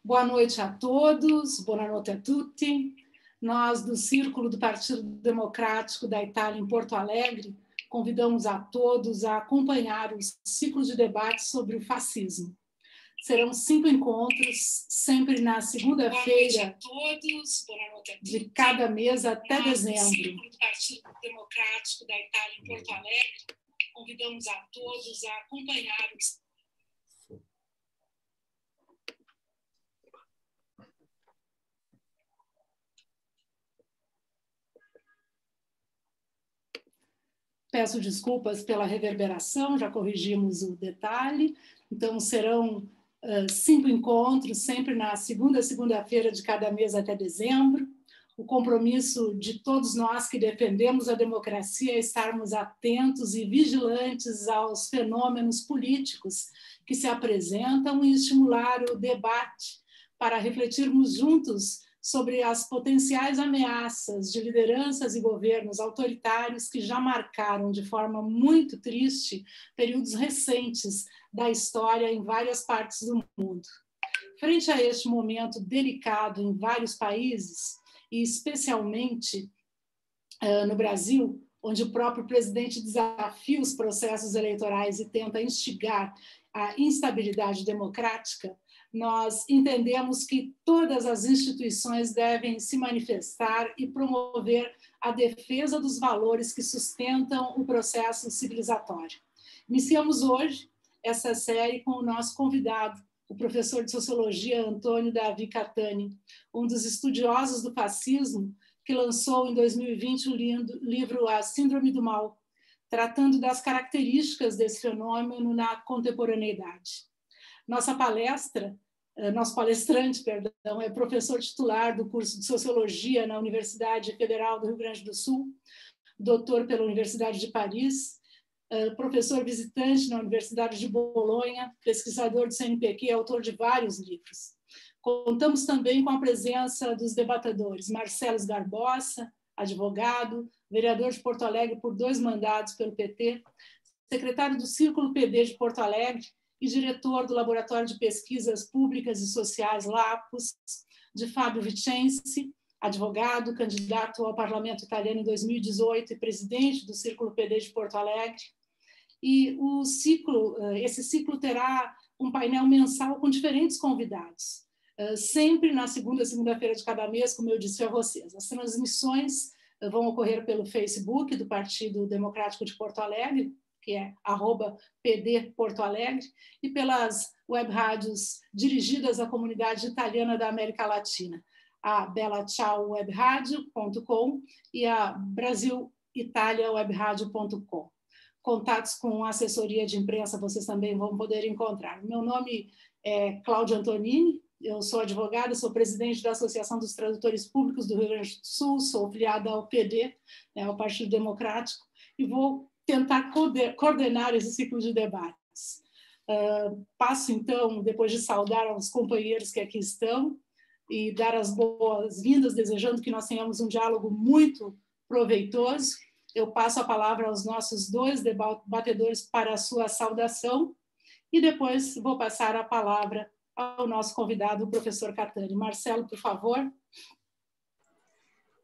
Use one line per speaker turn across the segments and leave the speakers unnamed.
Boa noite a todos, buonanotte a tutti. Nós, do Círculo do Partido Democrático da Itália em Porto Alegre, convidamos a todos a acompanhar o ciclo de debates sobre o fascismo. Serão 5 encontros, sempre na segunda-feira de cada mês até dezembro. Do Círculo do Partido Democrático da Itália em Porto Alegre, convidamos a todos a acompanhar o Peço desculpas pela reverberação, já corrigimos o detalhe. Então, serão 5 encontros, sempre na segunda-feira de cada mês até dezembro. O compromisso de todos nós que defendemos a democracia é estarmos atentos e vigilantes aos fenômenos políticos que se apresentam e estimular o debate para refletirmos juntos sobre as potenciais ameaças de lideranças e governos autoritários que já marcaram de forma muito triste períodos recentes da história em várias partes do mundo. Frente a este momento delicado em vários países, e especialmente no Brasil, onde o próprio presidente desafia os processos eleitorais e tenta instigar a instabilidade democrática, nós entendemos que todas as instituições devem se manifestar e promover a defesa dos valores que sustentam o processo civilizatório. Iniciamos hoje essa série com o nosso convidado, o professor de Sociologia Antônio Davi Catani, um dos estudiosos do fascismo, que lançou em 2020 o livro A Síndrome do Mal, tratando das características desse fenômeno na contemporaneidade. Nosso palestrante, é professor titular do curso de Sociologia na Universidade Federal do Rio Grande do Sul, doutor pela Universidade de Paris, professor visitante na Universidade de Bolonha, pesquisador do CNPq e autor de vários livros. Contamos também com a presença dos debatedores Marcelo Garbosa, advogado, vereador de Porto Alegre por 2 mandatos pelo PT, secretário do Círculo PD de Porto Alegre e diretor do Laboratório de Pesquisas Públicas e Sociais LAPOS, de Fábio Vicenzi, advogado, candidato ao Parlamento Italiano em 2018 e presidente do Círculo PD de Porto Alegre. E esse ciclo terá um painel mensal com diferentes convidados, sempre na segunda-feira de cada mês, como eu disse a vocês. As transmissões vão ocorrer pelo Facebook do Partido Democrático de Porto Alegre, que é @PD Porto Alegre, e pelas web rádios dirigidas à comunidade italiana da América Latina, a bellacciawebradio.com e a brasilitaliawebradio.com. Contatos com a assessoria de imprensa vocês também vão poder encontrar. Meu nome é Cláudia Antonini, eu sou advogada, sou presidente da Associação dos Tradutores Públicos do Rio Grande do Sul, sou filiada ao PD, ao Partido Democrático, e vou tentar coordenar esse ciclo de debates. Passo, então, depois de saudar os companheiros que aqui estão e dar as boas-vindas, desejando que nós tenhamos um diálogo muito proveitoso, eu passo a palavra aos nossos 2 debatedores para a sua saudação e depois vou passar a palavra ao nosso convidado, o professor Catani. Marcelo, por favor.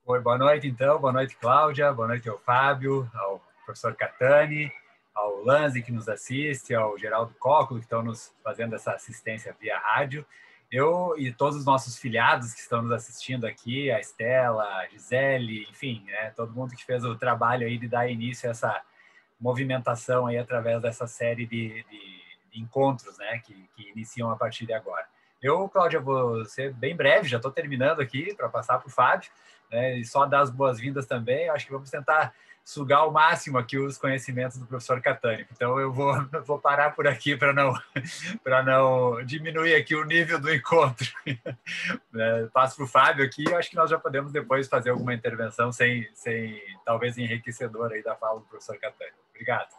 Oi, boa noite, então. Boa noite, Cláudia. Boa noite ao Fábio, ao professor Catani, ao Lanzi, que nos assiste, ao Geraldo Cóculo, que estão nos fazendo essa assistência via rádio. Eu e todos os nossos filiados que estão nos assistindo aqui, a Estela, a Gisele, enfim, né, todo mundo que fez o trabalho aí de dar início a essa movimentação aí através dessa série de encontros, né, que iniciam a partir de agora. Eu, Cláudia, vou ser bem breve, já estou terminando aqui para passar para o Fábio, né, e só dar as boas-vindas também. Eu acho que vamos tentar sugar ao máximo aqui os conhecimentos do professor Catani. Então, eu vou parar por aqui para não diminuir aqui o nível do encontro. Passo para o Fábio aqui. Eu acho que nós já podemos depois fazer alguma intervenção talvez enriquecedora aí da fala do professor Catani. Obrigado.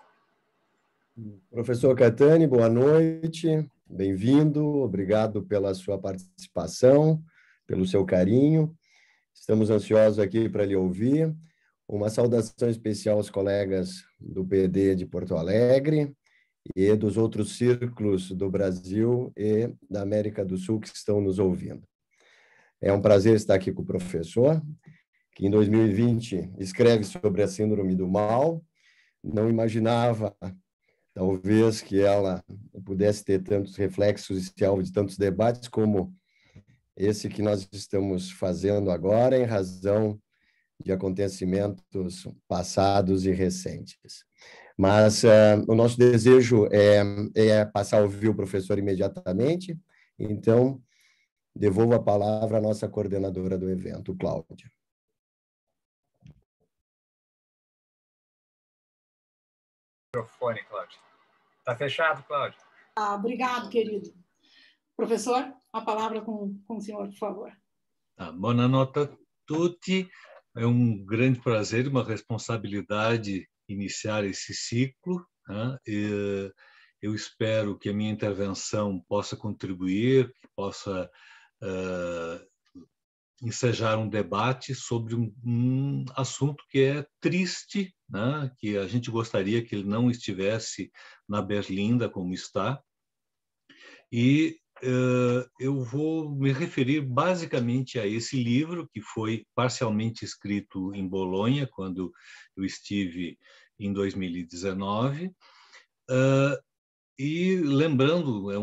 Professor Catani, boa noite. Bem-vindo. Obrigado pela sua participação, pelo seu carinho. Estamos ansiosos aqui para lhe ouvir. Uma saudação especial aos colegas do PD de Porto Alegre e dos outros círculos do Brasil e da América do Sul que estão nos ouvindo. É um prazer estar aqui com o professor, que em 2020 escreve sobre a Síndrome do Mal. Não imaginava, talvez, que ela pudesse ter tantos reflexos e ser alvo de tantos debates como esse que nós estamos fazendo agora, em razão de acontecimentos passados e recentes. Mas o nosso desejo é passar a ouvir o professor imediatamente, então devolvo a palavra à nossa coordenadora do evento, Cláudia.
Microfone, Cláudia. Está fechado, Cláudia.
Obrigado, querido. Professor, a palavra com o senhor, por favor.
Buonanotte a tutti. É um grande prazer e uma responsabilidade iniciar esse ciclo. Né? Eu espero que a minha intervenção possa contribuir, que possa ensejar um debate sobre um assunto que é triste, né? Que a gente gostaria que ele não estivesse na berlinda como está. E eu vou me referir basicamente a esse livro, que foi parcialmente escrito em Bolonha, quando eu estive em 2019. E lembrando, é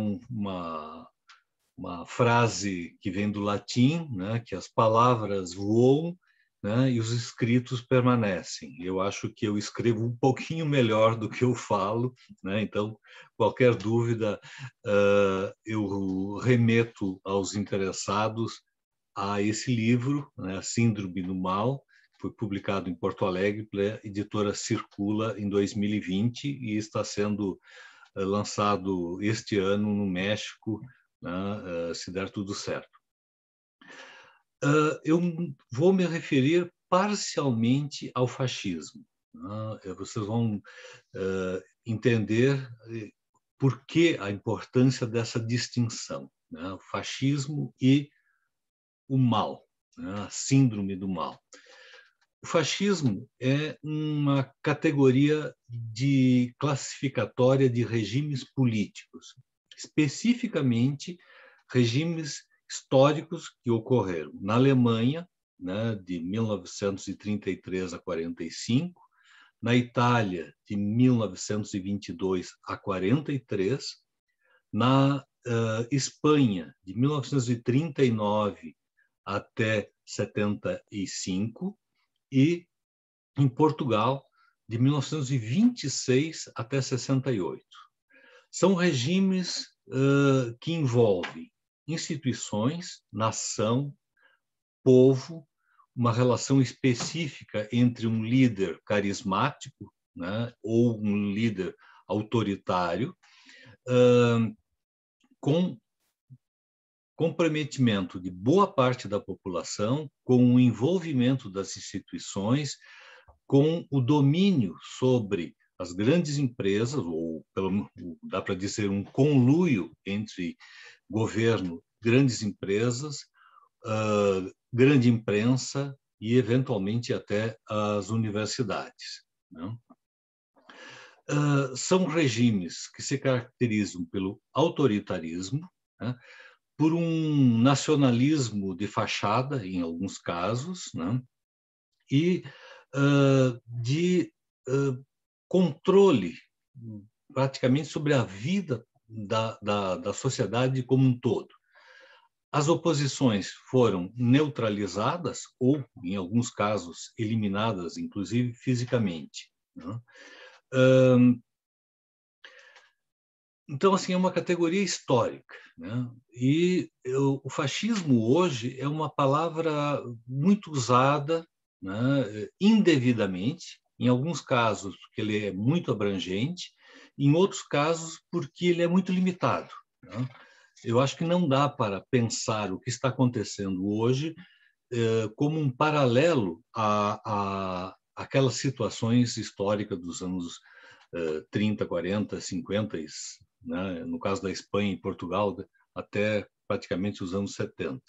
uma frase que vem do latim, né, que as palavras voam, né, e os escritos permanecem. Eu acho que eu escrevo um pouquinho melhor do que eu falo, né, então qualquer dúvida eu remeto aos interessados a esse livro, né, A Síndrome do Mal, que foi publicado em Porto Alegre pela editora Circula em 2020 e está sendo lançado este ano no México, né, se der tudo certo. Eu vou me referir parcialmente ao fascismo. Né? Vocês vão entender por que a importância dessa distinção, né? O fascismo e o mal, né? A síndrome do mal. O fascismo é uma categoria de classificatória de regimes políticos, especificamente regimes históricos que ocorreram na Alemanha, né, de 1933 a 45, na Itália, de 1922 a 43, na Espanha, de 1939 até 75, e em Portugal, de 1926 até 68. São regimes que envolvem instituições, nação, povo, uma relação específica entre um líder carismático, né, ou um líder autoritário, com comprometimento de boa parte da população, com o envolvimento das instituições, com o domínio sobre as grandes empresas, ou dá para dizer um conluio entre governo, grandes empresas, grande imprensa e, eventualmente, até as universidades. Né? São regimes que se caracterizam pelo autoritarismo, né? Por um nacionalismo de fachada, em alguns casos, né? E de controle praticamente sobre a vida da sociedade como um todo. As oposições foram neutralizadas ou, em alguns casos, eliminadas, inclusive fisicamente. Né? Então, assim, é uma categoria histórica. Né? E o fascismo hoje é uma palavra muito usada, né, indevidamente, em alguns casos porque ele é muito abrangente, em outros casos porque ele é muito limitado. Né? Eu acho que não dá para pensar o que está acontecendo hoje como um paralelo àquelas situações históricas dos anos 30, 40, 50, né? No caso da Espanha e Portugal, até praticamente os anos 70.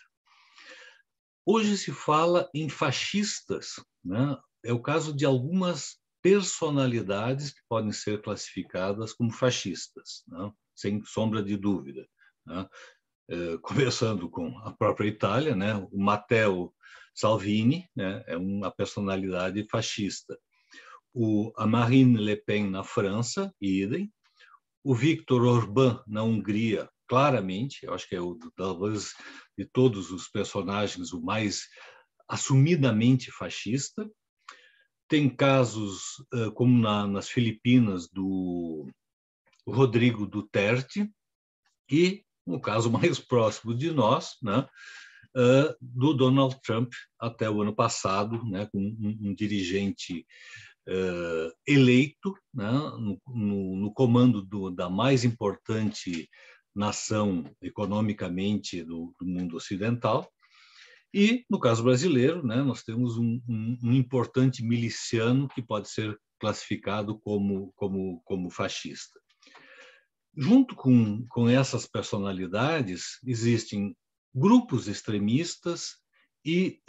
Hoje se fala em fascistas, né? É o caso de algumas personalidades que podem ser classificadas como fascistas, né? Sem sombra de dúvida, né? Começando com a própria Itália, né? O Matteo Salvini, né? É uma personalidade fascista. A Marine Le Pen na França, idem. O Viktor Orbán na Hungria, claramente, eu acho que é talvez de todos os personagens o mais assumidamente fascista. Tem casos como nas Filipinas do Rodrigo Duterte e no caso mais próximo de nós, né, do Donald Trump até o ano passado, né, com um dirigente eleito, né, no comando da mais importante nação economicamente do mundo ocidental. E, no caso brasileiro, né, nós temos um importante miliciano que pode ser classificado como fascista. Junto com essas personalidades, existem grupos extremistas e,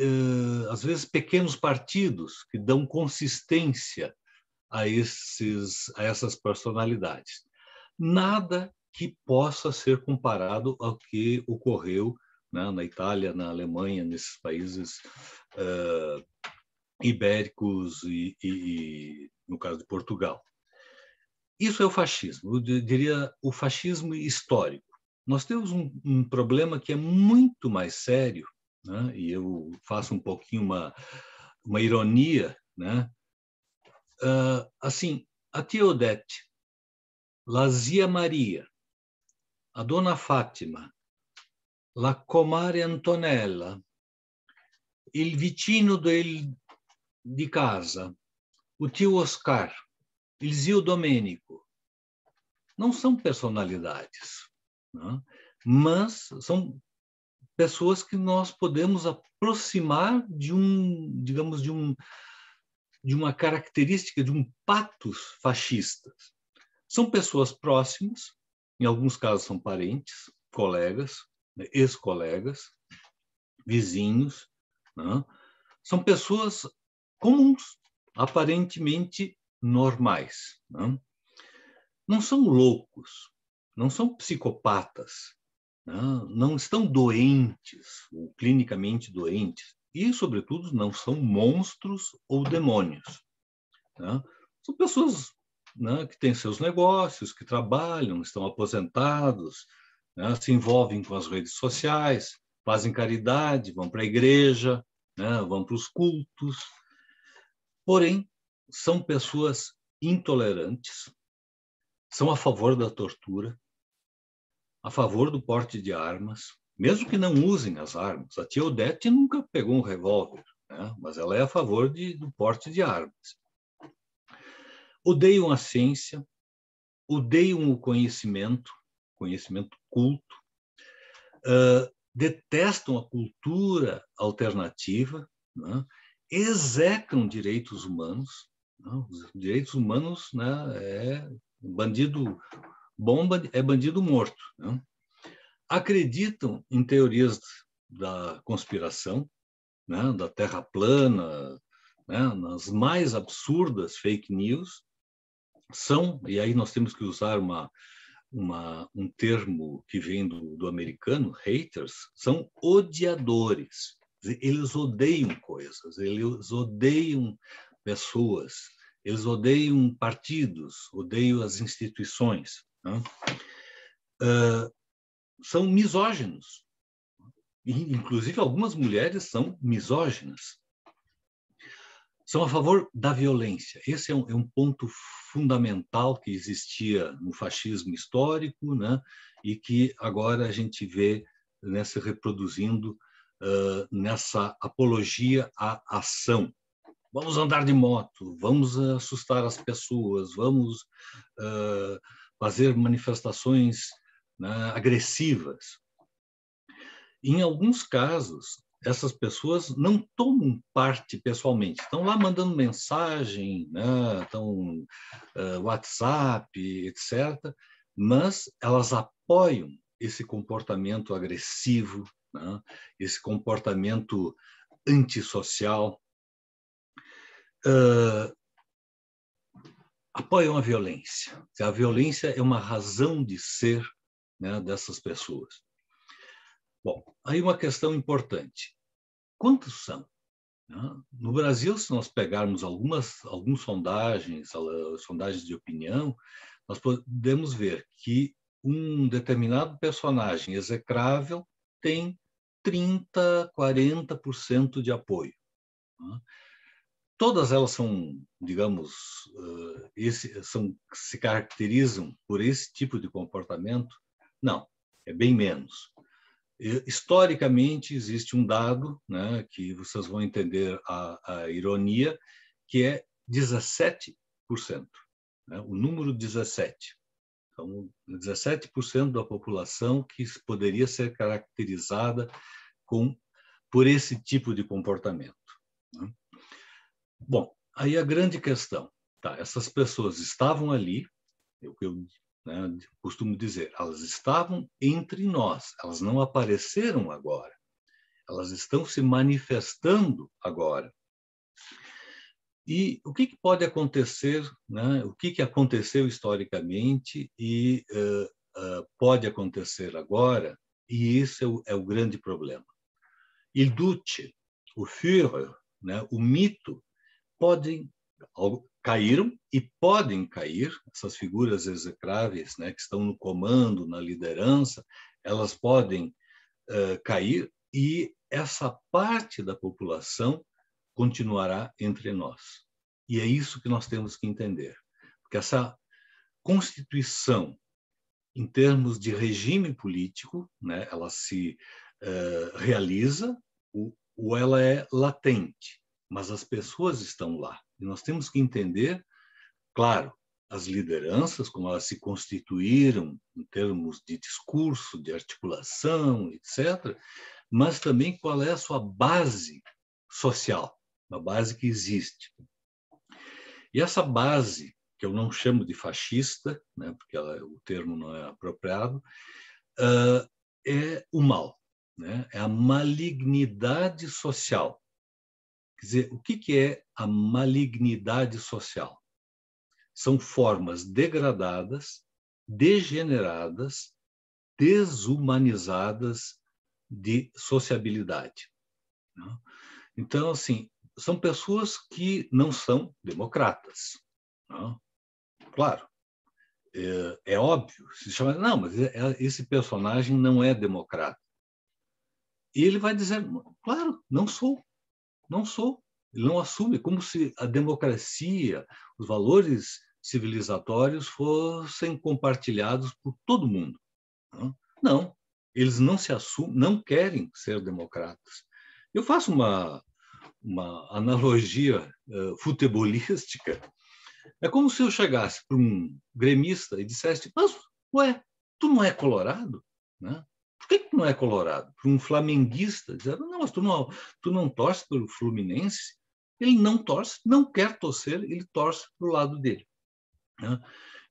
às vezes, pequenos partidos que dão consistência a essas personalidades. Nada que possa ser comparado ao que ocorreu, né, na Itália, na Alemanha, nesses países ibéricos e, no caso de Portugal. Isso é o fascismo, eu diria o fascismo histórico. Nós temos um problema que é muito mais sério, né? E eu faço um pouquinho uma ironia, né? Assim, a tia Odete, la zia Maria, a dona Fátima, la comare Antonella, il vicino di casa, o tio Oscar, il zio Domênico, não são personalidades, né? Mas são pessoas que nós podemos aproximar de digamos, de uma característica, de um patos fascista. São pessoas próximas, em alguns casos são parentes, colegas, ex-colegas, vizinhos, né? São pessoas comuns, aparentemente normais, né? Não são loucos, não são psicopatas, né? Não estão doentes, ou clinicamente doentes, e, sobretudo, não são monstros ou demônios, né? São pessoas, né, que têm seus negócios, que trabalham, estão aposentados, né, se envolvem com as redes sociais, fazem caridade, vão para a igreja, né, vão para os cultos. Porém, são pessoas intolerantes, são a favor da tortura, a favor do porte de armas, mesmo que não usem as armas. A tia Odete nunca pegou um revólver, né? Mas ela é a favor do porte de armas. Odeiam a ciência, odeiam o conhecimento culto, detestam a cultura alternativa, né? Execram direitos humanos. Né? Os direitos humanos, né, bandido bomba é bandido morto, né? Acreditam em teorias da conspiração, né, da Terra plana, né, nas mais absurdas fake news. E aí nós temos que usar um termo que vem do americano, haters, são odiadores. Eles odeiam coisas, eles odeiam pessoas, eles odeiam partidos, odeiam as instituições, né? São misóginos. Inclusive, algumas mulheres são misóginas. São a favor da violência. Esse é um ponto fundamental que existia no fascismo histórico, né? E que agora a gente vê, né, se reproduzindo nessa apologia à ação. Vamos andar de moto, vamos assustar as pessoas, vamos fazer manifestações, né, agressivas. Em alguns casos, essas pessoas não tomam parte pessoalmente, estão lá mandando mensagem, né, estão WhatsApp, etc., mas elas apoiam esse comportamento agressivo, né, esse comportamento antissocial. apoiam a violência. A violência é uma razão de ser, né, dessas pessoas. Bom, aí uma questão importante. Quantos são? No Brasil, se nós pegarmos algumas sondagens de opinião, nós podemos ver que um determinado personagem execrável tem 30%, 40% de apoio. Todas elas são, digamos, se caracterizam por esse tipo de comportamento? Não, é bem menos. Historicamente, existe um dado, né, que vocês vão entender a ironia, que é 17%, né, o número 17. Então, 17% da população que poderia ser caracterizada por esse tipo de comportamento. Né? Bom, aí a grande questão, tá? Essas pessoas estavam ali, eu costumo dizer, elas estavam entre nós, elas não apareceram agora, elas estão se manifestando agora. E o que pode acontecer, né? O que aconteceu historicamente e pode acontecer agora, e isso é o grande problema. Il Duce, o Führer, né? O mito, caíram e podem cair, essas figuras execráveis, né, que estão no comando, na liderança, elas podem cair e essa parte da população continuará entre nós. E é isso que nós temos que entender. Porque essa constituição, em termos de regime político, né, ela se realiza ou ela é latente, mas as pessoas estão lá. E nós temos que entender, claro, as lideranças, como elas se constituíram em termos de discurso, de articulação, etc., mas também qual é a sua base social, uma base que existe. E essa base, que eu não chamo de fascista, né, porque o termo não é apropriado, é o mal, né? É a malignidade social. Quer dizer, o que é a malignidade social? São formas degradadas, degeneradas, desumanizadas de sociabilidade. Então, assim, são pessoas que não são democratas. Claro, é óbvio. Se chama, não, mas esse personagem não é democrata. E ele vai dizer, claro, não sou. Ele não assume, como se a democracia, os valores civilizatórios fossem compartilhados por todo mundo. Não, eles não se assumem, não querem ser democratas. Eu faço uma analogia futebolística. É como se eu chegasse para um gremista e dissesse, mas, ué, tu não é colorado? Né? Por que tu não é colorado? Para um flamenguista, dizer, não, mas tu não torce pelo Fluminense? Ele não torce, não quer torcer, ele torce para o lado dele. Né?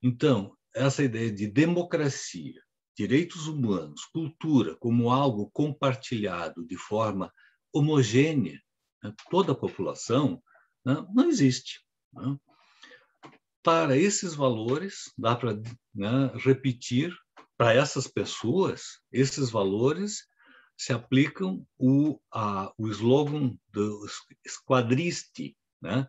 Então, essa ideia de democracia, direitos humanos, cultura, como algo compartilhado de forma homogênea, né, toda a população, né, não existe. Né? Para esses valores, dá para, né, repetir, para essas pessoas, esses valores se aplicam o slogan do Squadristi, né?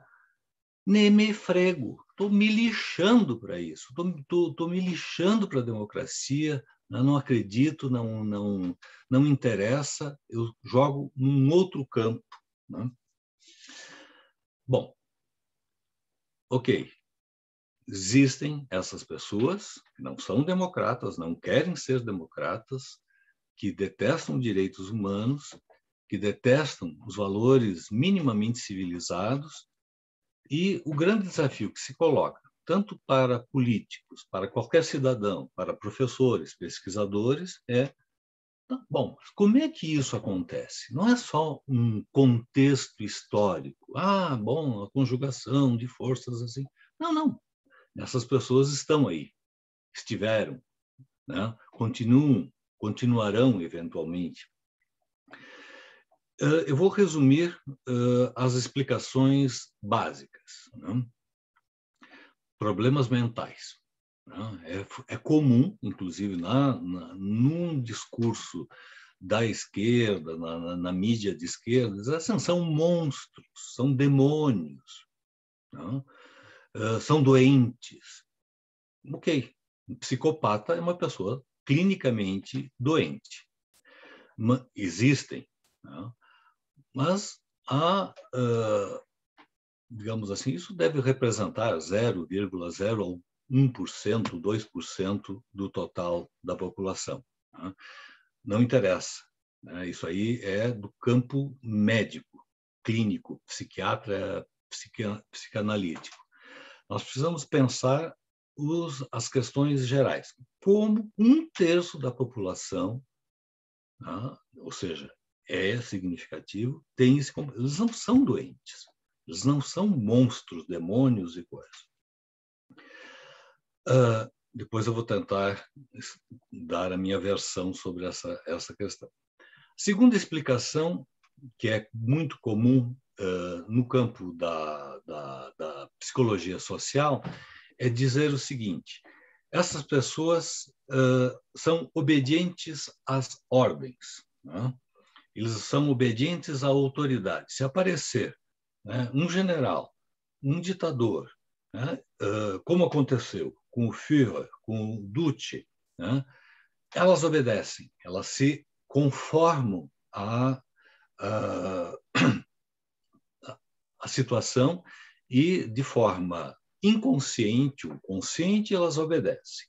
Nem me frego, estou me lixando para isso, estou me lixando para a democracia, não acredito, não interessa, eu jogo num outro campo. Né? Bom, ok. Existem essas pessoas que não são democratas, não querem ser democratas, que detestam direitos humanos, que detestam os valores minimamente civilizados, e o grande desafio que se coloca, tanto para políticos, para qualquer cidadão, para professores, pesquisadores, bom, como é que isso acontece? Não é só um contexto histórico. Bom, a conjugação de forças assim. Não. Essas pessoas estão aí, estiveram, né? Continuarão eventualmente. Eu vou resumir as explicações básicas. Né? problemas mentais. É comum, inclusive, num discurso da esquerda, na mídia de esquerda, dizer assim, são monstros, são demônios, são doentes. Ok, um psicopata é uma pessoa clinicamente doente. Existem, mas digamos assim, isso deve representar 0,01%, 2% do total da população. Não interessa. Isso aí é do campo médico, clínico, psiquiatra, psicanalítico. Nós precisamos pensar as questões gerais. Como 1/3 da população, ou seja, é significativo, tem esse... Eles não são doentes. Eles não são monstros, demônios e coisas. Depois eu vou tentar dar a minha versão sobre essa questão. Segunda explicação, que é muito comum no campo da psicologia social, é dizer o seguinte: essas pessoas são obedientes às ordens, eles são obedientes à autoridade. Se aparecer um general, um ditador, como aconteceu com o Führer, com o Duce, elas obedecem, elas se conformam à situação e, de forma inconsciente ou consciente, elas obedecem.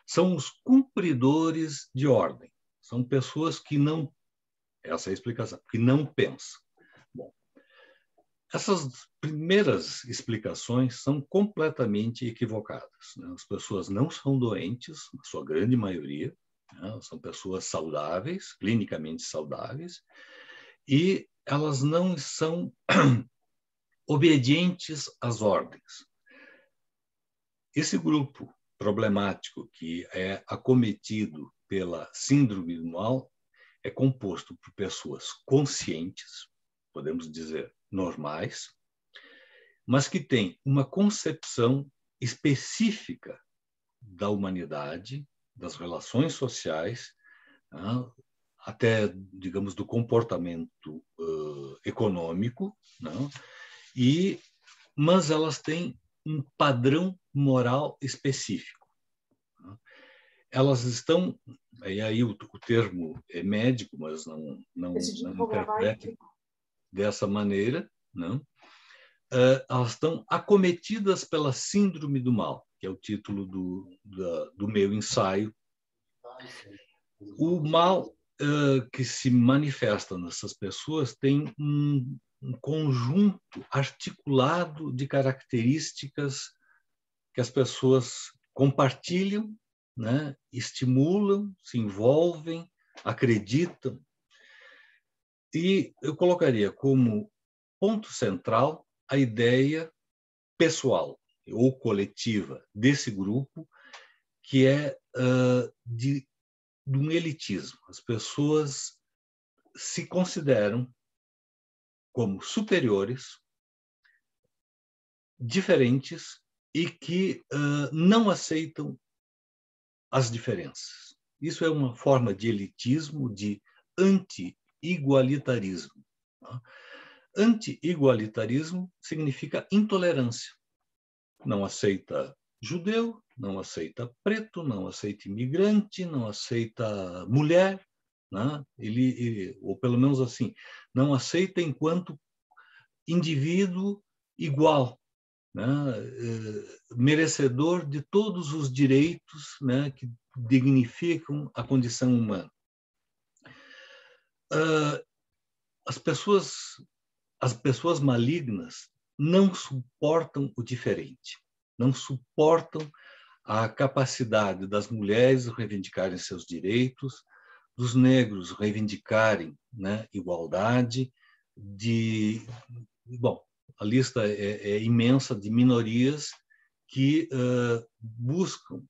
São os cumpridores de ordem, são pessoas que não, essa é a explicação, que não pensam. Bom, essas primeiras explicações são completamente equivocadas. As pessoas não são doentes, na sua grande maioria, são pessoas saudáveis, clinicamente saudáveis, e elas não são obedientes às ordens. Esse grupo problemático que é acometido pela síndrome do mal é composto por pessoas conscientes, podemos dizer normais, mas que têm uma concepção específica da humanidade, das relações sociais, até, digamos, do comportamento econômico, mas elas têm um padrão moral específico. Elas estão, e aí o termo é médico, mas não interprete dessa maneira, elas estão acometidas pela síndrome do mal, que é o título do meu ensaio. O mal que se manifesta nessas pessoas tem um conjunto articulado de características que as pessoas compartilham, estimulam, se envolvem, acreditam. E eu colocaria como ponto central a ideia pessoal ou coletiva desse grupo, que é de um elitismo. As pessoas se consideram como superiores, diferentes e que não aceitam as diferenças. Isso é uma forma de elitismo, de anti-igualitarismo. Anti-igualitarismo significa intolerância. Não aceita judeu, não aceita preto, não aceita imigrante, não aceita mulher, ou pelo menos assim, não aceita enquanto indivíduo igual, merecedor de todos os direitos que dignificam a condição humana. As pessoas malignas não suportam o diferente, não suportam a capacidade das mulheres reivindicarem seus direitos, dos negros reivindicarem igualdade, bom, a lista é imensa de minorias que buscam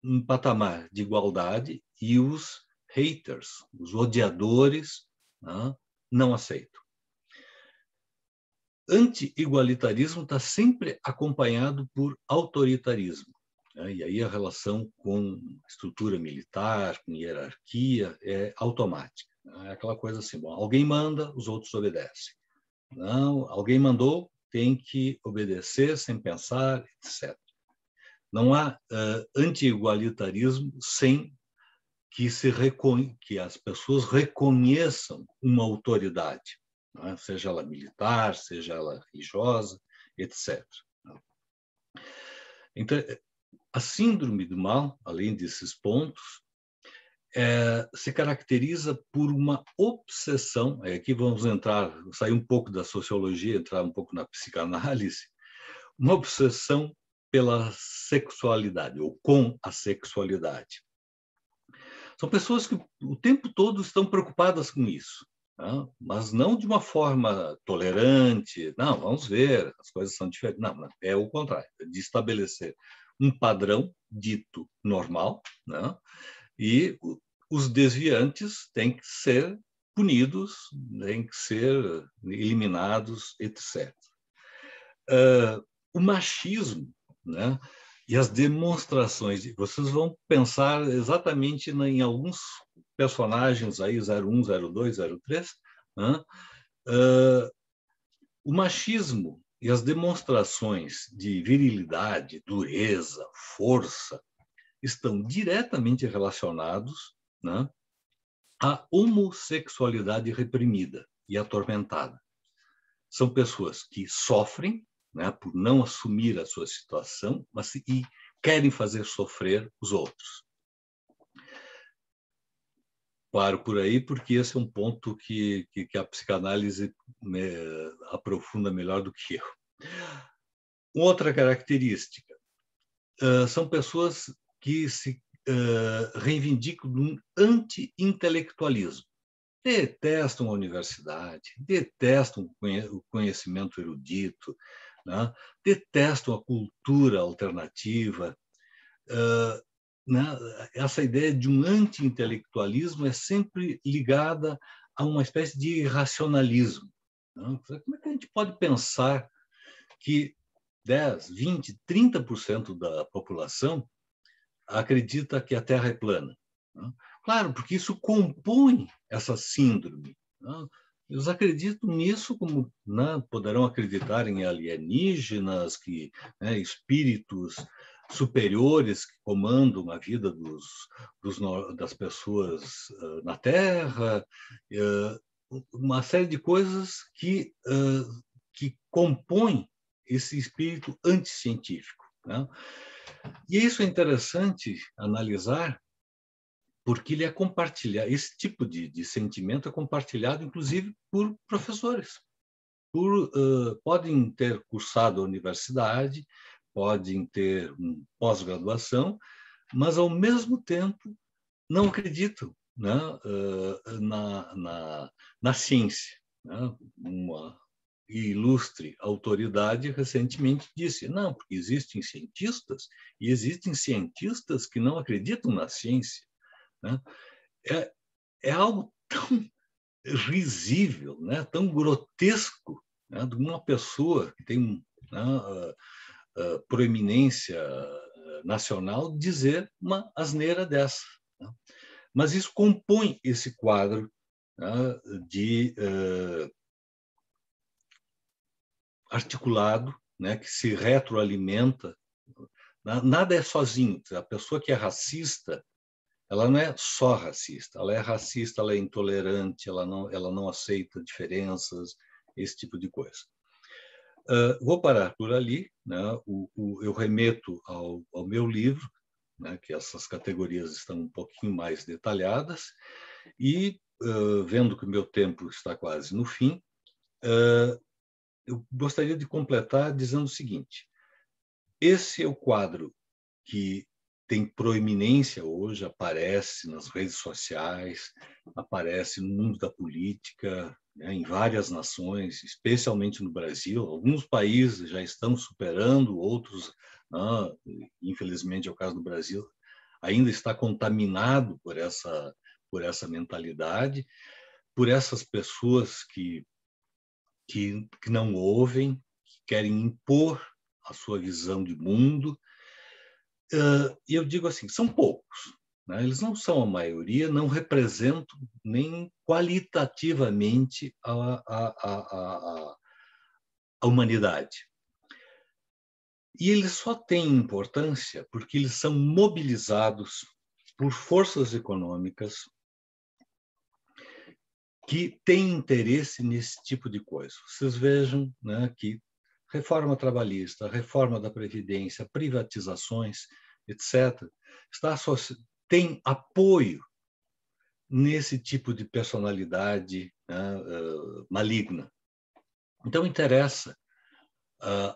um patamar de igualdade e os haters, os odiadores, não aceitam. anti-igualitarismo está sempre acompanhado por autoritarismo, né? E aí a relação com estrutura militar, com hierarquia, é automática. É aquela coisa assim, bom, alguém manda, os outros obedecem. Não, alguém mandou, tem que obedecer sem pensar, etc. Não há anti-igualitarismo sem que as pessoas reconheçam uma autoridade, né? Seja ela militar, seja ela religiosa, etc. Então, a síndrome do mal, além desses pontos, se caracteriza por uma obsessão. Aqui vamos sair um pouco da sociologia, entrar um pouco na psicanálise, uma obsessão pela sexualidade, ou com a sexualidade. São pessoas que o tempo todo estão preocupadas com isso, né? Mas não de uma forma tolerante. Não, vamos ver, as coisas são diferentes. Não, é o contrário, de estabelecer um padrão dito normal, né? E os desviantes têm que ser punidos, têm que ser eliminados, etc. O machismo, né? E as demonstrações, vocês vão pensar exatamente em alguns personagens aí, 01, 02, 03, né? O machismo e as demonstrações de virilidade, dureza, força, estão diretamente relacionados, né, à homossexualidade reprimida e atormentada. São pessoas que sofrem, né, por não assumir a sua situação, mas e querem fazer sofrer os outros. Paro por aí, porque esse é um ponto que a psicanálise aprofunda melhor do que eu. Outra característica, são pessoas que se reivindicam de um anti-intelectualismo. Detestam a universidade, detestam o conhecimento erudito, né? Detestam a cultura alternativa. Né? Essa ideia de um anti-intelectualismo é sempre ligada a uma espécie de irracionalismo. Né? Como é que a gente pode pensar que 10, 20, 30% da população acredita que a Terra é plana? Né? Claro, porque isso compõe essa síndrome. Né? Eles acreditam nisso, como, né, poderão acreditar em alienígenas, espíritos superiores que comandam a vida das pessoas na Terra, uma série de coisas que compõem esse espírito anticientífico, né? E isso é interessante analisar, porque ele é compartilhado, esse tipo de sentimento é compartilhado, inclusive, por professores. Podem ter cursado a universidade, podem ter pós-graduação, mas, ao mesmo tempo, não acreditam, né, na ciência. Né? Uma ilustre autoridade recentemente disse: não, porque existem cientistas e existem cientistas que não acreditam na ciência. Né? É algo tão risível, né? Tão grotesco, né? De uma pessoa que tem, né, proeminência nacional dizer uma asneira dessa. Né? Mas isso compõe esse quadro, né, de articulado, né, que se retroalimenta. Nada é sozinho. A pessoa que é racista, ela não é só racista, ela é racista, ela é intolerante, ela não aceita diferenças, esse tipo de coisa. Vou parar por ali, né? Eu remeto ao meu livro, né, que essas categorias estão um pouquinho mais detalhadas, e, vendo que o meu tempo está quase no fim, eu gostaria de completar dizendo o seguinte: esse é o quadro que tem proeminência hoje, aparece nas redes sociais, aparece no mundo da política, né, em várias nações, especialmente no Brasil. Alguns países já estão superando, outros, infelizmente é o caso do Brasil, ainda está contaminado por essa mentalidade, por essas pessoas que que não ouvem, que querem impor a sua visão de mundo. E eu digo assim, são poucos, né? Eles não são a maioria, não representam nem qualitativamente a humanidade. E eles só têm importância porque eles são mobilizados por forças econômicas que têm interesse nesse tipo de coisa. Vocês vejam, né, que reforma trabalhista, reforma da Previdência, privatizações, etc., tem apoio nesse tipo de personalidade, né, maligna. Então, interessa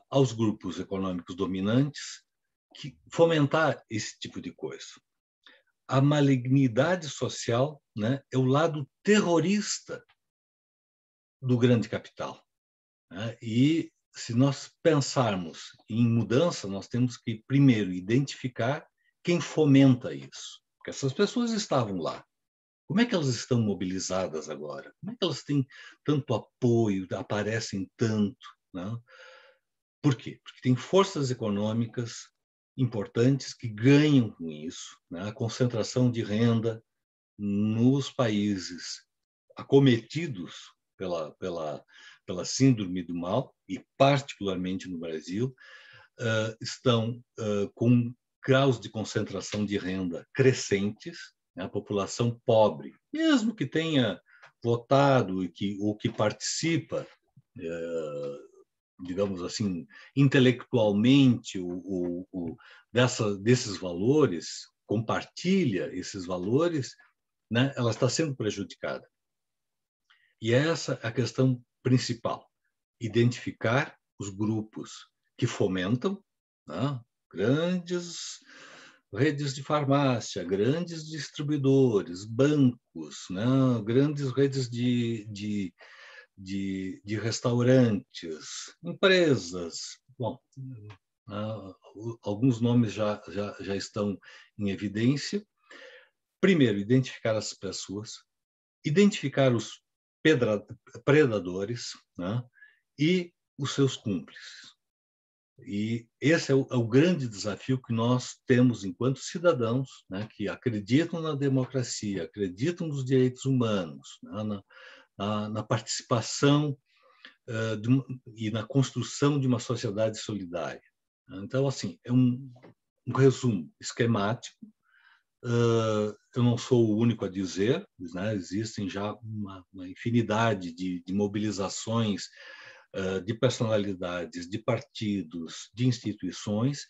aos grupos econômicos dominantes que fomentar esse tipo de coisa. A malignidade social, né, é o lado terrorista do grande capital, né? E se nós pensarmos em mudança, nós temos que primeiro identificar quem fomenta isso, porque essas pessoas estavam lá. Como é que elas estão mobilizadas agora? Como é que elas têm tanto apoio, aparecem tanto, né? Por quê? Porque tem forças econômicas importantes que ganham com isso, né? A concentração de renda nos países acometidos pela síndrome do mal, e particularmente no Brasil, estão com graus de concentração de renda crescentes, né? A população pobre, mesmo que tenha votado ou que participa, digamos assim, intelectualmente desses valores, compartilha esses valores, né? Ela está sendo prejudicada. E essa é a questão principal: identificar os grupos que fomentam, né, grandes redes de farmácia, grandes distribuidores, bancos, né, grandes redes de restaurantes, empresas. Bom, alguns nomes já estão em evidência. Primeiro, identificar as pessoas, identificar os predadores, né, e os seus cúmplices. E esse é o grande desafio que nós temos enquanto cidadãos, né, que acreditam na democracia, acreditam nos direitos humanos, né, na participação e na construção de uma sociedade solidária. Então, assim, é um resumo esquemático. Eu não sou o único a dizer, né? Existem já uma infinidade de mobilizações de personalidades, de partidos, de instituições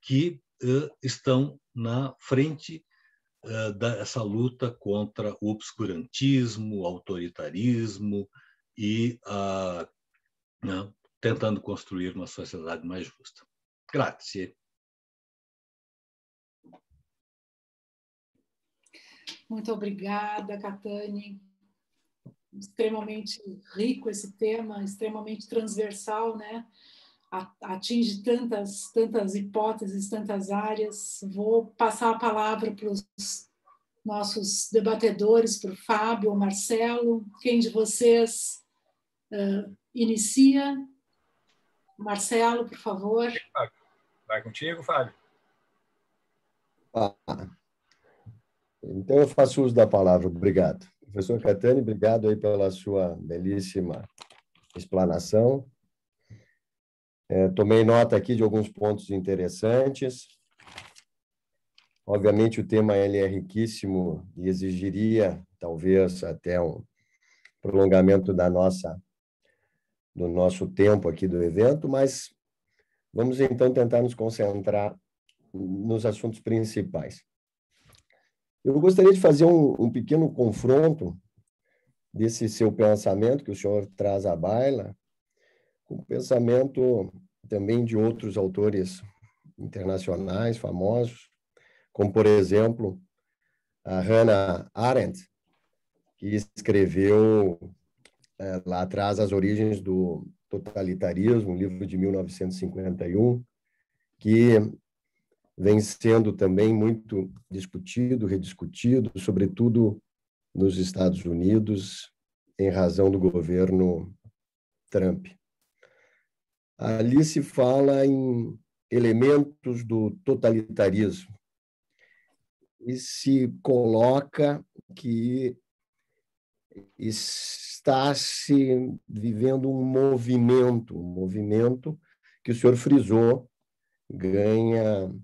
que estão na frente dessa luta contra o obscurantismo, o autoritarismo e né, tentando construir uma sociedade mais justa. Grazie.
Muito obrigada, Catani. Extremamente rico esse tema, extremamente transversal, né? Atinge tantas hipóteses, tantas áreas. Vou passar a palavra para os nossos debatedores, para o Fábio, o Marcelo. Quem de vocês inicia? Marcelo, por favor.
Vai contigo, Fábio.
Então, eu faço uso da palavra. Obrigado. Professor Catani, obrigado aí pela sua belíssima explanação. Tomei nota aqui de alguns pontos interessantes. Obviamente, o tema ele é riquíssimo e exigiria, talvez, até um prolongamento do nosso tempo aqui do evento, mas vamos, então, tentar nos concentrar nos assuntos principais. Eu gostaria de fazer um pequeno confronto desse seu pensamento que o senhor traz à baila, com o pensamento também de outros autores internacionais famosos, como, por exemplo, a Hannah Arendt, que escreveu lá atrás As Origens do Totalitarismo, um livro de 1951, que vem sendo também muito discutido, rediscutido, sobretudo nos Estados Unidos, em razão do governo Trump. Ali se fala em elementos do totalitarismo e se coloca que está se vivendo um movimento que o senhor frisou, ganha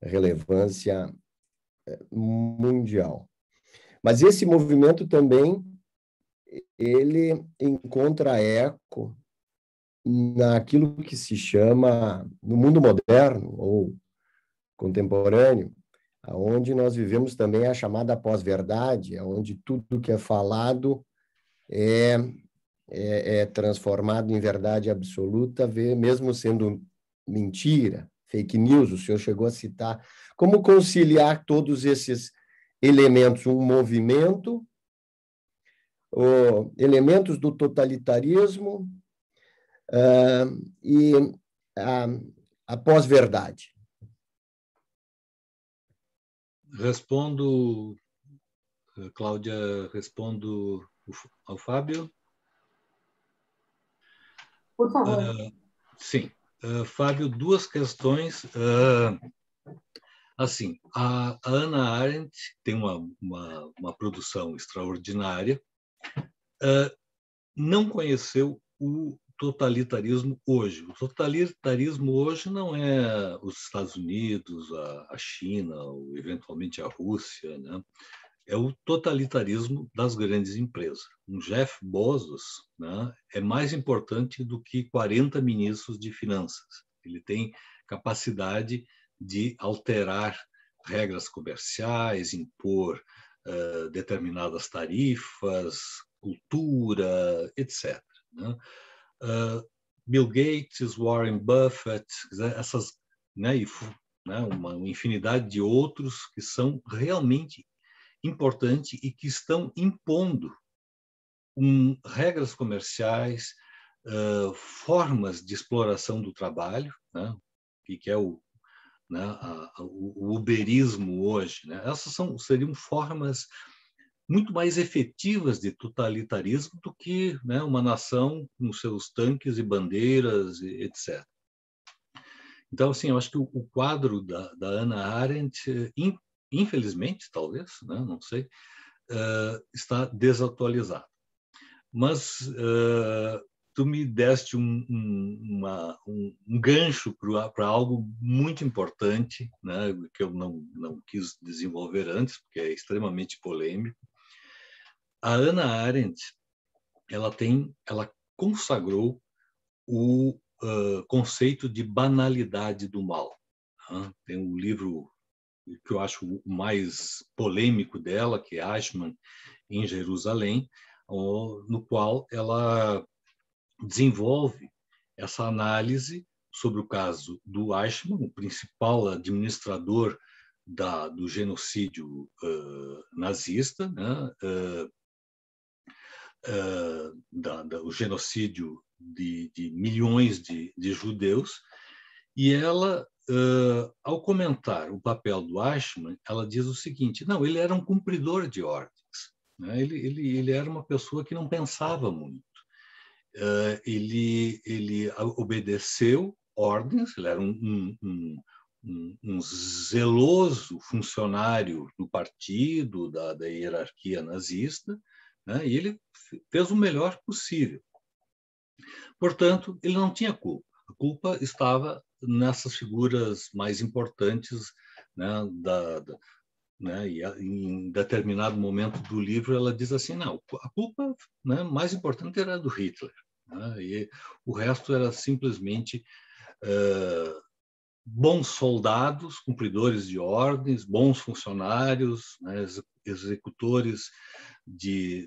relevância mundial. Mas esse movimento também ele encontra eco naquilo que se chama, no mundo moderno ou contemporâneo, onde nós vivemos também a chamada pós-verdade, onde tudo que é falado é transformado em verdade absoluta, mesmo sendo mentira, fake news, o senhor chegou a citar. Como conciliar todos esses elementos, um movimento, elementos do totalitarismo e a pós-verdade?
Respondo, Cláudia, respondo ao Fábio.
Por favor.
Sim. Fábio, duas questões. Assim, a Hannah Arendt tem uma produção extraordinária. Não conheceu o totalitarismo hoje. O totalitarismo hoje não é os Estados Unidos, a China, ou eventualmente a Rússia, né? É o totalitarismo das grandes empresas. Um Jeff Bezos, né, é mais importante do que 40 ministros de finanças. Ele tem capacidade de alterar regras comerciais, impor determinadas tarifas, cultura, etc. Né? Bill Gates, Warren Buffett, essas, né, uma infinidade de outros que são realmente importantes e que estão impondo regras comerciais, formas de exploração do trabalho, né, que é o uberismo hoje. Né? Essas seriam formas muito mais efetivas de totalitarismo do que, né, uma nação com seus tanques e bandeiras, etc. Então, assim, eu acho que o quadro da Hannah Arendt, infelizmente, talvez, né, não sei, está desatualizado. Mas tu me deste um gancho para algo muito importante, né, que eu não quis desenvolver antes, porque é extremamente polêmico. A Hannah Arendt, ela consagrou o conceito de banalidade do mal. Tem um livro que eu acho o mais polêmico dela, que é Eichmann em Jerusalém, no qual ela desenvolve essa análise sobre o caso do Eichmann, o principal administrador do genocídio nazista, né? O genocídio de milhões de judeus, e ela, ao comentar o papel do Eichmann, ela diz o seguinte: não, ele era um cumpridor de ordens, né? Ele era uma pessoa que não pensava muito. Ele obedeceu ordens, ele era um zeloso funcionário do partido, da hierarquia nazista, né? E ele fez o melhor possível. Portanto, ele não tinha culpa. A culpa estava nessas figuras mais importantes, né, né, e em determinado momento do livro ela diz assim: não, a culpa, né, mais importante era do Hitler, né, e o resto era simplesmente bons soldados, cumpridores de ordens, bons funcionários, né, executores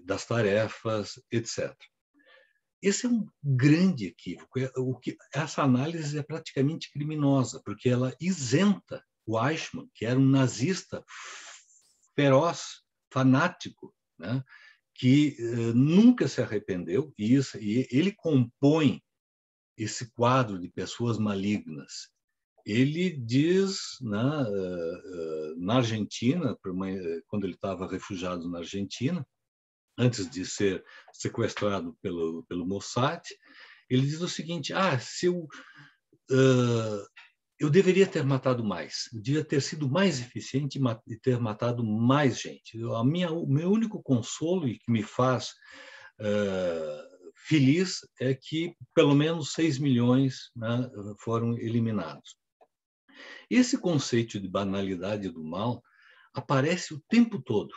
das tarefas, etc. Esse é um grande equívoco. Essa análise é praticamente criminosa, porque ela isenta o Eichmann, que era um nazista feroz, fanático, né, que nunca se arrependeu, e ele compõe esse quadro de pessoas malignas. Ele diz, né, na Argentina, quando ele estava refugiado na Argentina, antes de ser sequestrado pelo Mossad, ele diz o seguinte: se eu deveria ter matado mais, eu devia ter sido mais eficiente e ter matado mais gente. O meu único consolo e que me faz feliz é que pelo menos 6 milhões, né, foram eliminados. Esse conceito de banalidade do mal aparece o tempo todo.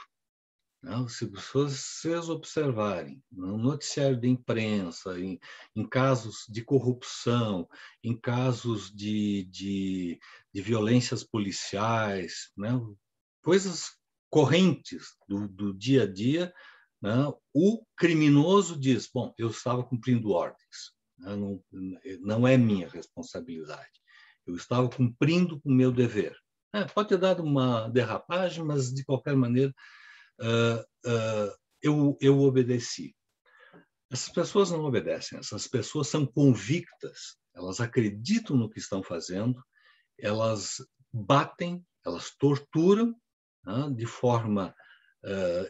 Se vocês observarem no noticiário da imprensa, em casos de corrupção, em casos de violências policiais, né, coisas correntes do dia a dia, né, o criminoso diz: bom, eu estava cumprindo ordens, né, não é minha responsabilidade, eu estava cumprindo o meu dever. Pode ter dado uma derrapagem, mas de qualquer maneira eu obedeci. Essas pessoas não obedecem, essas pessoas são convictas, elas acreditam no que estão fazendo, elas batem, elas torturam, né, de forma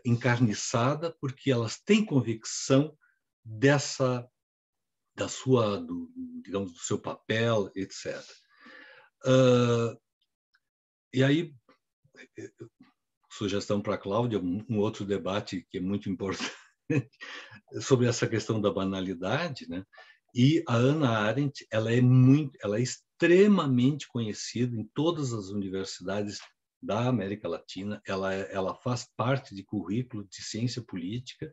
encarniçada, porque elas têm convicção digamos, do seu papel, etc. E aí, sugestão para a Cláudia, um outro debate que é muito importante sobre essa questão da banalidade, né? E a Hannah Arendt, ela é extremamente conhecida em todas as universidades da América Latina. Ela faz parte de currículo de ciência política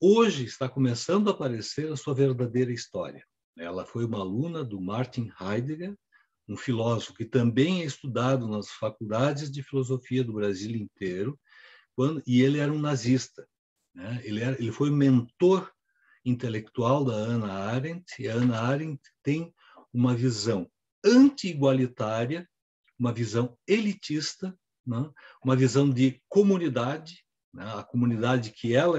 hoje está começando a aparecer a sua verdadeira história. Ela foi uma aluna do Martin Heidegger, um filósofo que também é estudado nas faculdades de filosofia do Brasil inteiro, e ele era um nazista, né? Ele foi mentor intelectual da Hannah Arendt, e a Hannah Arendt tem uma visão anti-igualitária, uma visão elitista, né? Uma visão de comunidade, né? A comunidade que ela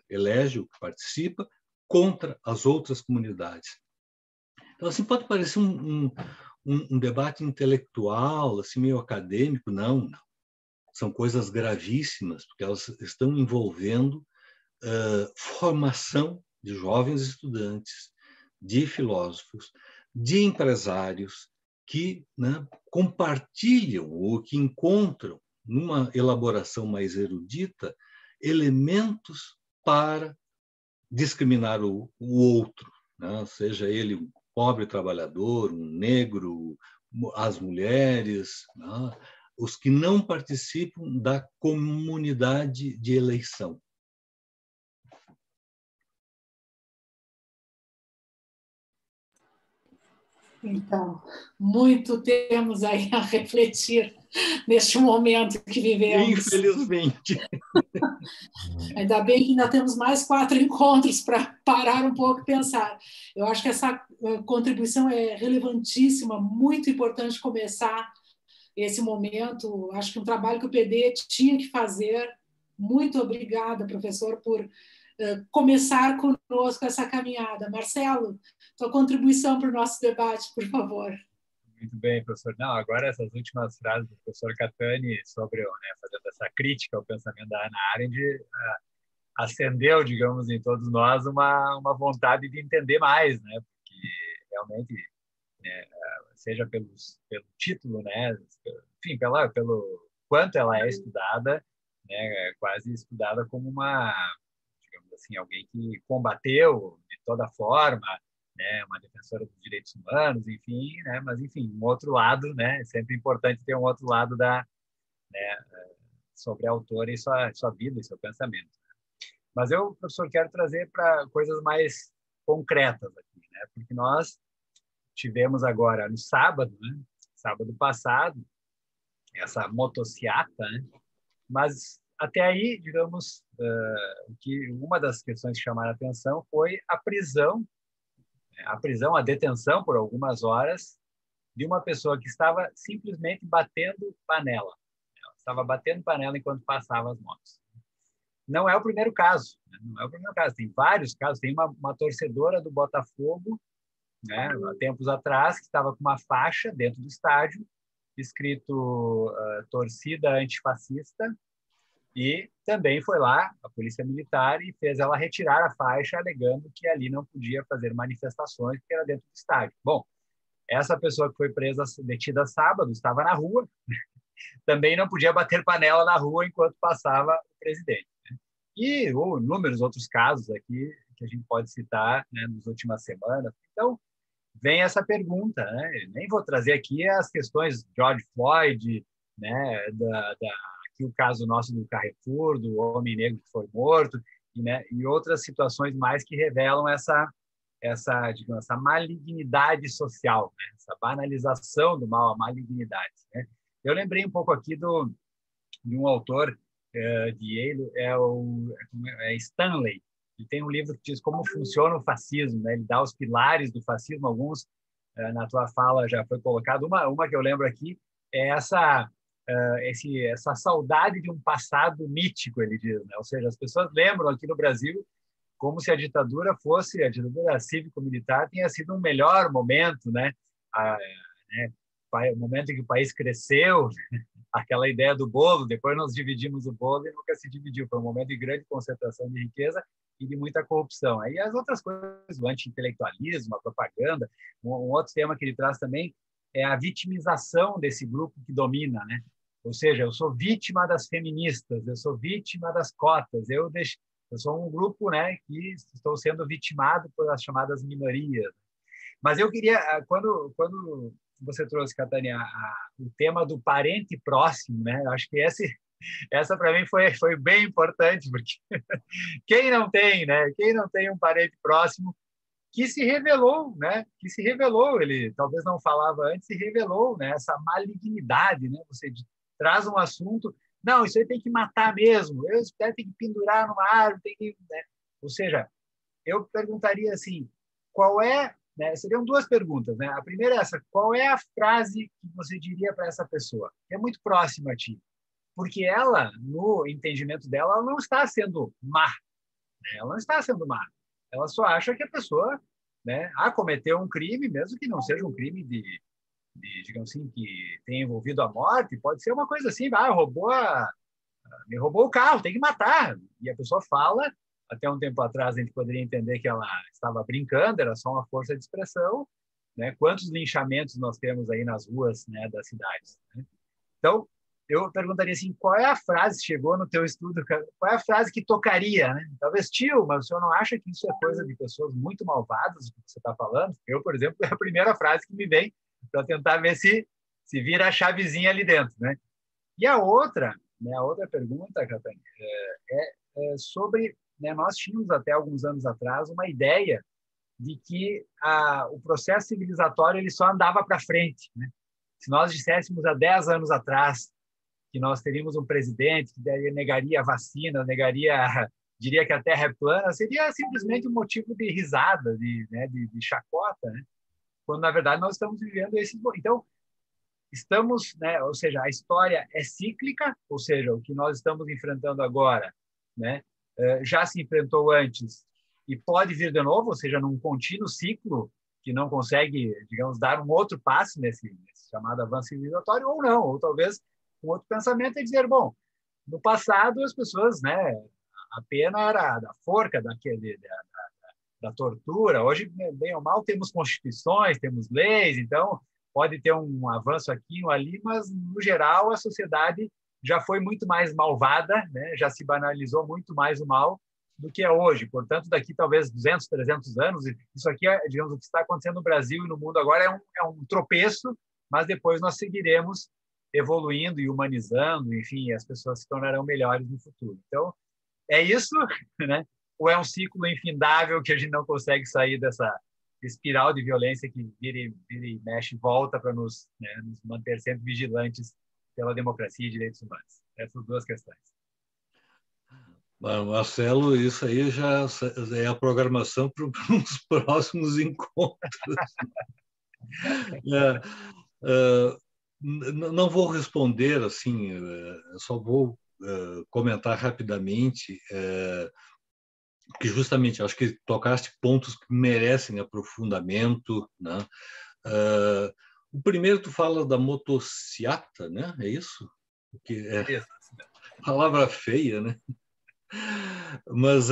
elege, que participa, contra as outras comunidades. Então, assim, pode parecer um debate intelectual, assim, meio acadêmico. Não. São coisas gravíssimas, porque elas estão envolvendo formação de jovens estudantes, de filósofos, de empresários que, né, compartilham ou que encontram, numa elaboração mais erudita, elementos para discriminar o outro, né? Seja ele um pobre trabalhador, um negro, as mulheres, né? Os que não participam da comunidade de eleição.
Então, muito temos aí a refletir neste momento que vivemos.
Infelizmente.
Ainda bem que ainda temos mais 4 encontros para parar um pouco e pensar. Eu acho que essa contribuição é relevantíssima, muito importante começar esse momento. Acho que um trabalho que o PD tinha que fazer. Muito obrigada, professor, por começar conosco essa caminhada. Marcelo, tua contribuição para o nosso debate, por favor.
Muito bem, professor. Não, agora essas últimas frases do professor Catani sobre, né, fazendo essa crítica ao pensamento da Hannah Arendt, acendeu, digamos, em todos nós uma vontade de entender mais, né? Porque realmente, né, seja pelo título, né, enfim, pelo quanto ela é estudada, né, quase estudada como uma, digamos assim, alguém que combateu de toda forma, né, uma defensora dos direitos humanos, enfim, né, mas enfim, um outro lado, né, é sempre importante ter um outro lado né, sobre a autora e sua vida e seu pensamento. Mas eu, professor, quero trazer para coisas mais concretas aqui, né, porque nós tivemos agora no sábado, né, sábado passado, essa motociata, né, mas até aí, digamos, que uma das questões que chamaram a atenção foi a prisão, a detenção por algumas horas de uma pessoa que estava simplesmente batendo panela. Ela estava batendo panela enquanto passava as motos. Não é o primeiro caso, né? Não é o primeiro caso. Tem vários casos. Tem uma torcedora do Botafogo, né, há tempos atrás, que estava com uma faixa dentro do estádio, escrito torcida antifascista, E também foi lá a polícia militar e fez ela retirar a faixa, alegando que ali não podia fazer manifestações, porque era dentro do estádio. Bom, essa pessoa que foi presa, detida sábado, estava na rua, também não podia bater panela na rua enquanto passava o presidente. E inúmeros outros casos aqui que a gente pode citar, né, nas últimas semanas. Então, vem essa pergunta, né? Nem vou trazer aqui as questões de George Floyd, né, aqui o caso nosso do Carrefour, do homem negro que foi morto, e outras situações mais que revelam digamos, essa malignidade social, né? Essa banalização do mal, a malignidade, né? Eu lembrei um pouco aqui de um autor de Yale, é Stanley. Ele tem um livro que diz como funciona o fascismo, né? Ele dá os pilares do fascismo, alguns na tua fala já foi colocado. Uma que eu lembro aqui é essa saudade de um passado mítico, ele diz, né? Ou seja, as pessoas lembram aqui no Brasil como se a ditadura cívico-militar tenha sido um melhor momento, né? O momento em que o país cresceu, aquela ideia do bolo, depois nós dividimos o bolo e nunca se dividiu. Foi um momento de grande concentração de riqueza e de muita corrupção. Aí as outras coisas, o anti-intelectualismo, a propaganda, um outro tema que ele traz também é a vitimização desse grupo que domina, né? Ou seja, eu sou vítima das feministas, eu sou vítima das cotas, eu sou um grupo, né, que estou sendo vitimado por as chamadas minorias. Mas eu queria, quando você trouxe, Catânia, o tema do parente próximo, né? Acho que essa para mim foi bem importante, porque quem não tem, né? Quem não tem um parente próximo que se revelou, né? Que se revelou, ele talvez não falava antes, se revelou, né? Essa malignidade, né? Você traz um assunto, não, isso aí tem que matar mesmo, tem que pendurar numa árvore, tem que, né? Ou seja, eu perguntaria assim, qual é, né? Seriam duas perguntas, né? A primeira é essa: qual é a frase que você diria para essa pessoa? É muito próxima a ti, porque ela, no entendimento dela, ela não está sendo má, né? Ela não está sendo má. Ela só acha que a pessoa, né, cometeu um crime, mesmo que não seja um crime digamos assim, que tenha envolvido a morte, pode ser uma coisa assim, me roubou o carro, tem que matar. E a pessoa fala, até um tempo atrás a gente poderia entender que ela estava brincando, era só uma força de expressão, né? Quantos linchamentos nós temos aí nas ruas, né, das cidades, né? Então, eu perguntaria assim, qual é a frase, chegou no teu estudo, qual é a frase que tocaria, né? Talvez, tio, mas o senhor não acha que isso é coisa de pessoas muito malvadas, o que você está falando? Eu, por exemplo, é a primeira frase que me vem para tentar ver se vira a chavezinha ali dentro, né? E a outra pergunta, Catânia, é sobre, né, nós tínhamos até alguns anos atrás uma ideia de que o processo civilizatório ele só andava para frente, né? Se nós disséssemos há 10 anos atrás que nós teríamos um presidente que negaria a vacina, diria que a Terra é plana, seria simplesmente um motivo de risada, de chacota, né? Quando, na verdade, nós estamos vivendo esse... Então, estamos, né? Ou seja, a história é cíclica, ou seja, o que nós estamos enfrentando agora, né, já se enfrentou antes e pode vir de novo, ou seja, num contínuo ciclo que não consegue, digamos, dar um outro passo nesse chamado avanço civilizatório, ou não, ou talvez um outro pensamento é dizer, bom, no passado as pessoas, né, a pena era da forca, da tortura. Hoje, bem ou mal, temos constituições, temos leis, então pode ter um avanço aqui ou ali, mas, no geral, a sociedade já foi muito mais malvada, né? Já se banalizou muito mais o mal do que é hoje. Portanto, daqui talvez 200, 300 anos, isso aqui, digamos, o que está acontecendo no Brasil e no mundo agora é um tropeço, mas depois nós seguiremos evoluindo e humanizando, enfim, as pessoas se tornarão melhores no futuro. Então, é isso, né? Ou é um ciclo infindável que a gente não consegue sair dessa espiral de violência que vira e mexe e volta para nos manter sempre vigilantes pela democracia e direitos humanos? Essas duas questões.
Marcelo, isso aí já é a programação para os próximos encontros. Não vou responder assim, só vou comentar rapidamente, porque justamente acho que tocaste pontos que merecem aprofundamento, né? O primeiro tu fala da motociata, né? É isso?
Isso.
palavra feia, né? Mas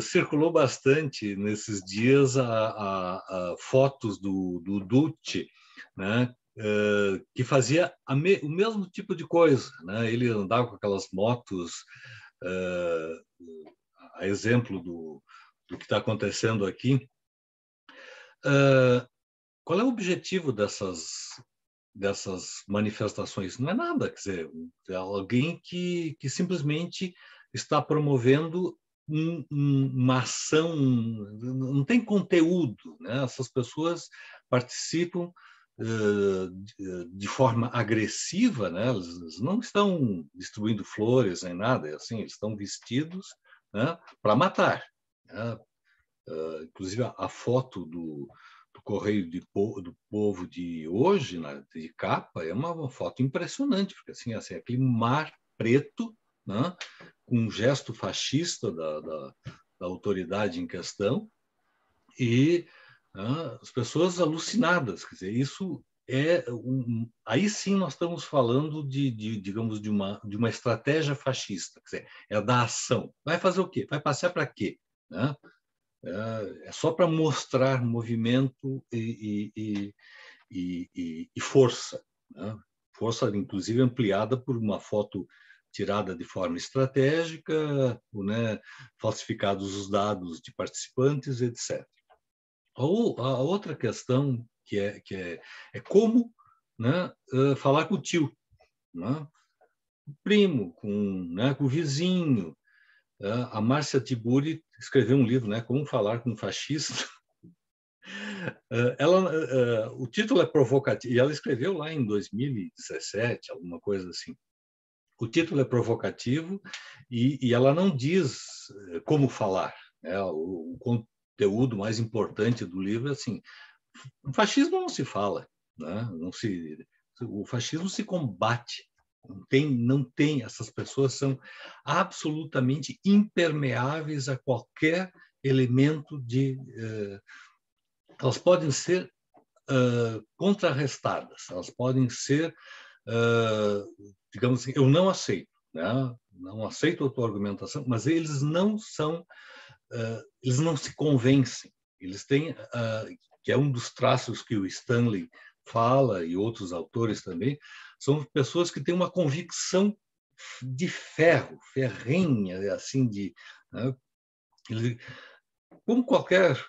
circulou bastante nesses dias a fotos do Duce, né? Que fazia o mesmo tipo de coisa, né? Ele andava com aquelas motos, a exemplo do que está acontecendo aqui. Qual é o objetivo dessas manifestações? Não é nada, quer dizer, é alguém que simplesmente está promovendo uma ação, não tem conteúdo, né? Essas pessoas participam de forma agressiva, né? Eles não estão distribuindo flores nem nada, é assim, eles estão vestidos, né, para matar, né? Inclusive a foto do Correio do Povo de hoje, de capa, é uma foto impressionante, porque assim, aquele mar preto, né, com um gesto fascista da autoridade em questão, e as pessoas alucinadas. Quer dizer, isso aí sim nós estamos falando digamos, de uma estratégia fascista, quer dizer, é da ação. Vai fazer o quê? Vai passear para quê? Né? É só para mostrar movimento e força, né? Força, inclusive, ampliada por uma foto tirada de forma estratégica, né? Falsificados os dados de participantes, etc. A outra questão é como, né, falar com o tio, né? O primo, com o vizinho. A Márcia Tiburi escreveu um livro, né, Como Falar com um Fascista. O título é provocativo, e ela escreveu lá em 2017, alguma coisa assim. O título é provocativo e ela não diz como falar, né? O conteúdo mais importante do livro é assim: o fascismo não se fala, né? O fascismo se combate. Não tem, essas pessoas são absolutamente impermeáveis a qualquer elemento elas podem ser contrarrestadas, elas podem ser, digamos assim, eu não aceito, né? Não aceito a tua argumentação, mas eles não se convencem, eles têm, que é um dos traços que o Stanley fala e outros autores também, são pessoas que têm uma convicção de ferro, ferrenha, assim, né? Como qualquer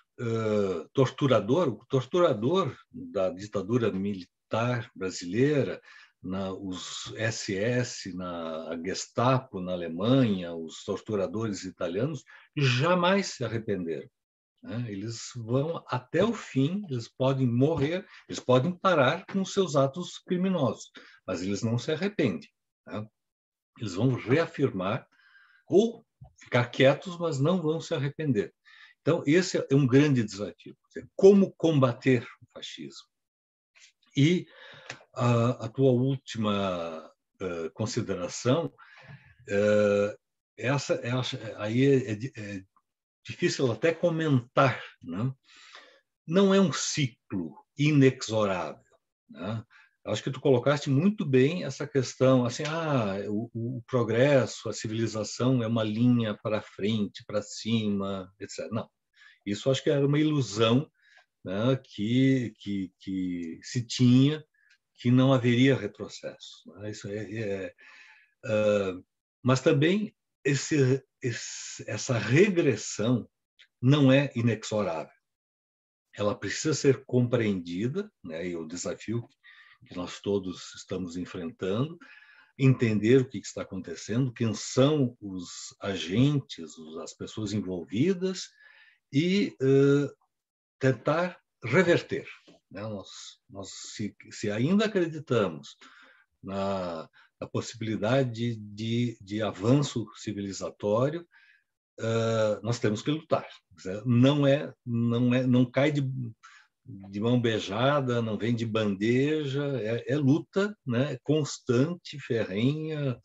torturador, o torturador da ditadura militar brasileira, os SS, a Gestapo na Alemanha, os torturadores italianos, jamais se arrependeram, né? Eles vão até o fim, eles podem morrer, eles podem parar com os seus atos criminosos, mas eles não se arrependem, né? Eles vão reafirmar ou ficar quietos, mas não vão se arrepender. Então, esse é um grande desafio. Como combater o fascismo? E a tua última consideração, aí é difícil até comentar, né? Não é um ciclo inexorável, né? Acho que tu colocaste muito bem essa questão, assim, o progresso, a civilização é uma linha para frente, para cima, etc. Não, isso acho que era uma ilusão, né, que se tinha, que não haveria retrocesso, né? Mas também essa regressão não é inexorável. Ela precisa ser compreendida, né, e o desafio que nós todos estamos enfrentando, entender o que está acontecendo, quem são os agentes, as pessoas envolvidas e tentar reverter, né? Se ainda acreditamos na possibilidade de avanço civilizatório, nós temos que lutar. Não cai de mão beijada, não vem de bandeja, é luta, né, constante, ferrenha,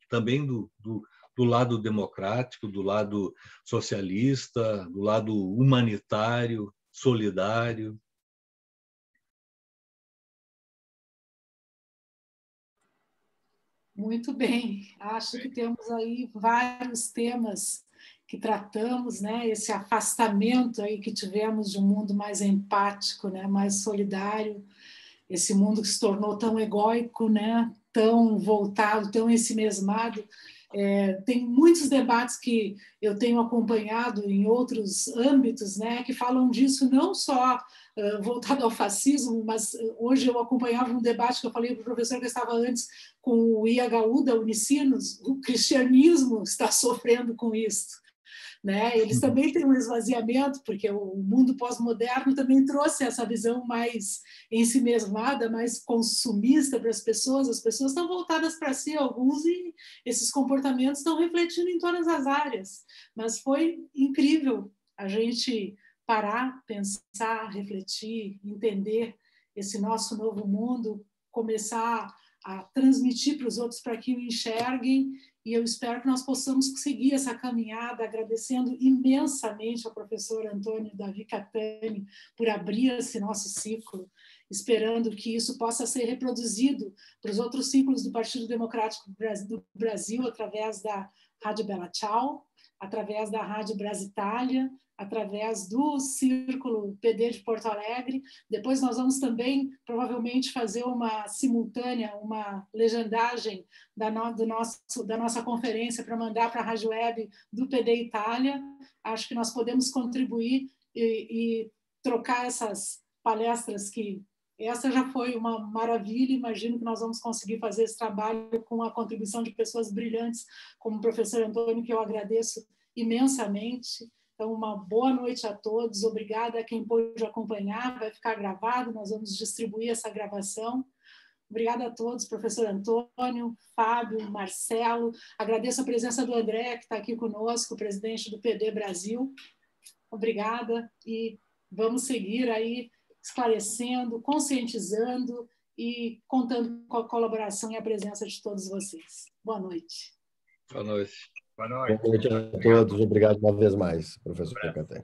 também do lado democrático, do lado socialista, do lado humanitário, solidário.
Muito bem. Acho que temos aí vários temas que tratamos, né? Esse afastamento aí que tivemos de um mundo mais empático, né? Mais solidário, esse mundo que se tornou tão egóico, né? Tão voltado, tão ensimesmado. Tem muitos debates que eu tenho acompanhado em outros âmbitos, né? Que falam disso não só voltado ao fascismo, mas hoje eu acompanhava um debate que eu falei para o professor que estava antes com o IHU da Unicinos, o cristianismo está sofrendo com isso. Né? Eles também têm um esvaziamento, porque o mundo pós-moderno também trouxe essa visão mais ensimesmada, mais consumista para as pessoas estão voltadas para si, alguns, e esses comportamentos estão refletindo em todas as áreas. Mas foi incrível a gente parar, pensar, refletir, entender esse nosso novo mundo, começar a transmitir para os outros para que o enxerguem, e eu espero que nós possamos seguir essa caminhada, agradecendo imensamente ao professor Antônio Davi Catani por abrir esse nosso ciclo, esperando que isso possa ser reproduzido para os outros ciclos do Partido Democrático do Brasil, através da Rádio Bela Tchau, através da Rádio Brasitália, através do Círculo PD de Porto Alegre. Depois nós vamos também, provavelmente, fazer uma simultânea, uma legendagem da nossa conferência para mandar para a Rádio Web do PD Itália. Acho que nós podemos contribuir e trocar essas palestras que... Essa já foi uma maravilha, imagino que nós vamos conseguir fazer esse trabalho com a contribuição de pessoas brilhantes, como o professor Antônio, que eu agradeço imensamente. Então, uma boa noite a todos, obrigada a quem pôde acompanhar, vai ficar gravado, nós vamos distribuir essa gravação. Obrigada a todos, professor Antônio, Fábio, Marcelo, agradeço a presença do André, que está aqui conosco, presidente do PD Brasil. Obrigada, e vamos seguir aí esclarecendo, conscientizando e contando com a colaboração e a presença de todos vocês. Boa noite.
Boa noite.
Boa noite.
Boa noite a todos. Obrigado uma vez mais, professor Catani.